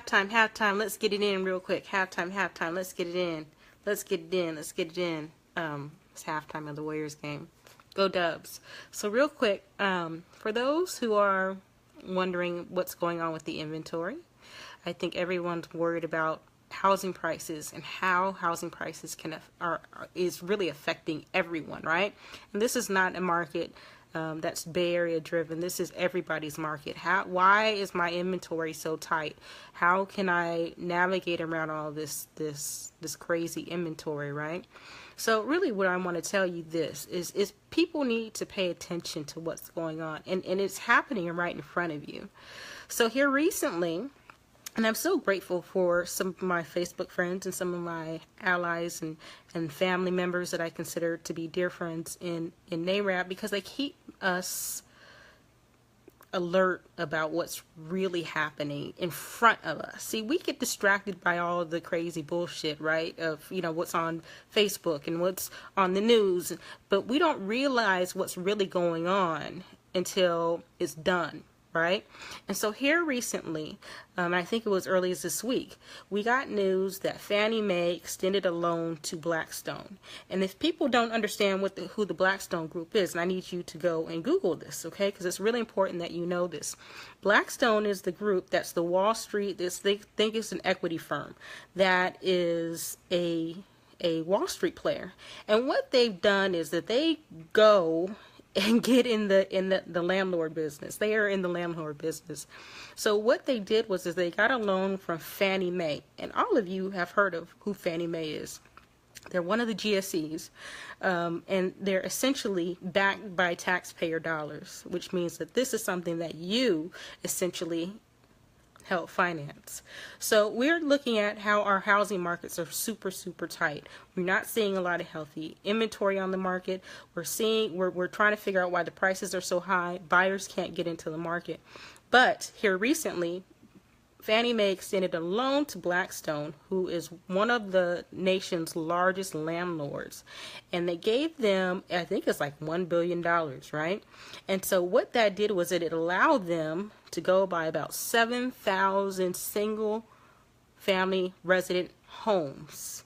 halftime. Let's get it in real quick. Halftime. Let's get it in. Let's get it in. It's halftime of the Warriors game. Go Dubs. So real quick, for those who are wondering what's going on with the inventory, I think everyone's worried about housing prices and how housing prices is really affecting everyone, right? And this is not a market that's Bay Area driven. This is everybody's market. Why is my inventory so tight? How can I navigate around all this crazy inventory, right? So really what I want to tell you is people need to pay attention to what's going on, and it's happening right in front of you. So here recently, and I'm so grateful for some of my Facebook friends and some of my allies and family members that I consider to be dear friends in NARAB, because they keep us alert about what's really happening in front of us. See, we get distracted by all of the crazy bullshit, right? Of, what's on Facebook and what's on the news, but we don't realize what's really going on until it's done. Right? And so here recently, I think it was early as this week, we got news that Fannie Mae extended a loan to Blackstone. And if people don't understand who the Blackstone group is, and I need you to go and Google this, okay? Because it's really important that you know this. Blackstone is the group that's the Wall Street, they think it's an equity firm that is a Wall Street player. And what they've done is that they go and get in the landlord business. They are in the landlord business. So what they did was they got a loan from Fannie Mae, and all of you have heard of who Fannie Mae is. They're one of the GSEs, and they're essentially backed by taxpayer dollars, which means that this is something that you essentially help finance. So we're looking at how our housing markets are super, super tight. We're not seeing a lot of healthy inventory on the market. We're trying to figure out why the prices are so high. Buyers can't get into the market. But here recently, Fannie Mae extended a loan to Blackstone, who is one of the nation's largest landlords. And they gave them, I think it's like $1 billion, right? And so what that did was it allowed them to go buy about 7,000 single family resident homes.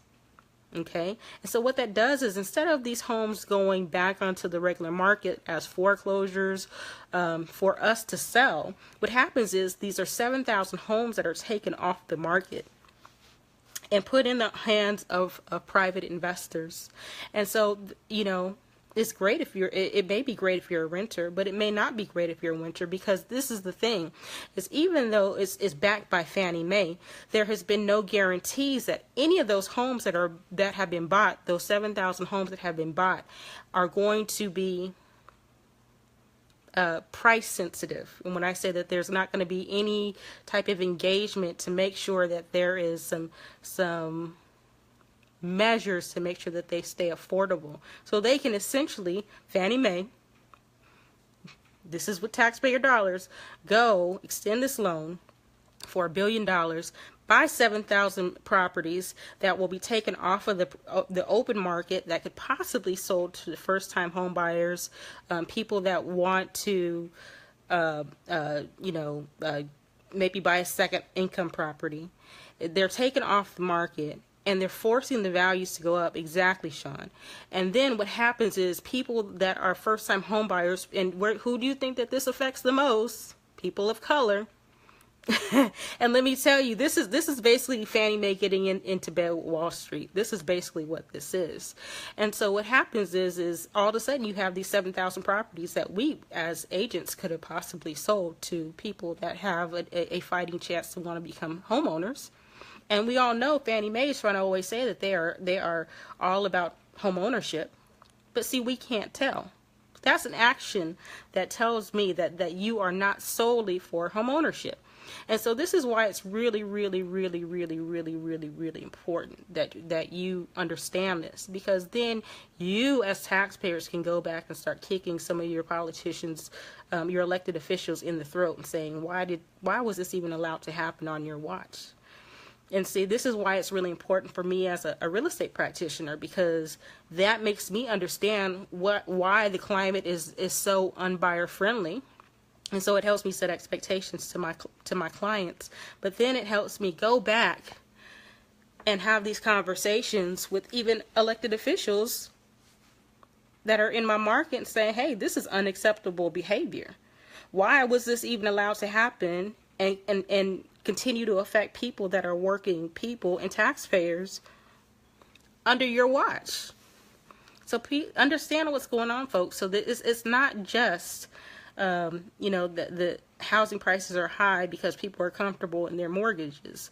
Okay, and so what that does is instead of these homes going back onto the regular market as foreclosures for us to sell, what happens is these are 7,000 homes that are taken off the market and put in the hands of private investors. And so, it's great if it may be great if you're a renter, but it may not be great if you're a renter, because this is the thing, is even though it's backed by Fannie Mae, there has been no guarantees that any of those homes that have been bought, those 7,000 homes that have been bought, are going to be price sensitive. And when I say that there's not going to be any type of engagement to make sure that there is some measures to make sure that they stay affordable, so they can essentially, Fannie Mae, this is with taxpayer dollars, go extend this loan for $1 billion, buy 7,000 properties that will be taken off of the open market that could possibly sold to the first-time home buyers, people that want to, maybe buy a second income property. They're taken off the market, and they're forcing the values to go up. Exactly, Sean. And then what happens is people that are first-time home buyers, and who do you think that this affects the most? People of color. And let me tell you, this is basically Fannie Mae getting into bed with Wall Street. This is basically what this is. And so what happens is all of a sudden you have these 7,000 properties that we as agents could have possibly sold to people that have a fighting chance to want to become homeowners. And we all know Fannie Mae is trying to always say that they are all about home ownership. But see, we can't tell. That's an action that tells me that you are not solely for home ownership. And so this is why it's really, really, really, really, really, really, really important that you understand this, because then you as taxpayers can go back and start kicking some of your politicians, your elected officials in the throat and saying, why was this even allowed to happen on your watch? And see, this is why it's really important for me as a real estate practitioner, because that makes me understand why the climate is so unbuyer friendly. And so it helps me set expectations to my clients. But then it helps me go back and have these conversations with even elected officials that are in my market and saying, hey, this is unacceptable behavior. Why was this even allowed to happen and continue to affect people that are working people and taxpayers under your watch? So understand what's going on, folks. So that it's not just, the housing prices are high because people are comfortable in their mortgages.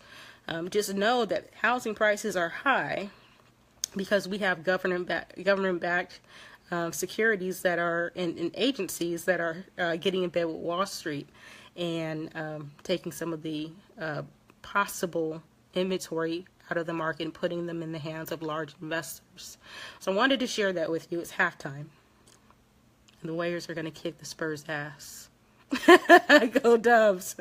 Just know that housing prices are high because we have government-backed securities that are in agencies that are getting in bed with Wall Street and taking some of the possible inventory out of the market and putting them in the hands of large investors. So I wanted to share that with you. It's halftime, and the Warriors are going to kick the Spurs' ass. Go Dubs.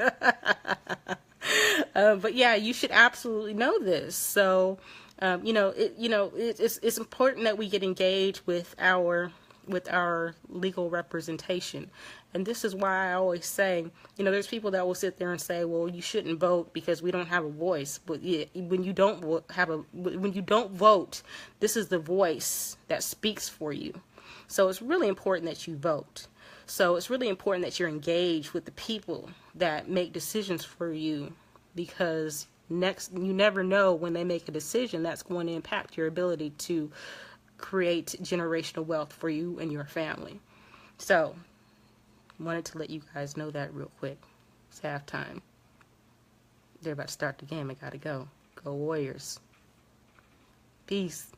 But yeah, you should absolutely know this. So, it's important that we get engaged with our legal representation. And this is why I always say, there's people that will sit there and say, well, you shouldn't vote because we don't have a voice. But when you don't vote, this is the voice that speaks for you. So it's really important that you vote. So it's really important that you're engaged with the people that make decisions for you, because you never know when they make a decision that's going to impact your ability to create generational wealth for you and your family. So wanted to let you guys know that real quick. It's halftime. They're about to start the game. I gotta go. Go Warriors. Peace.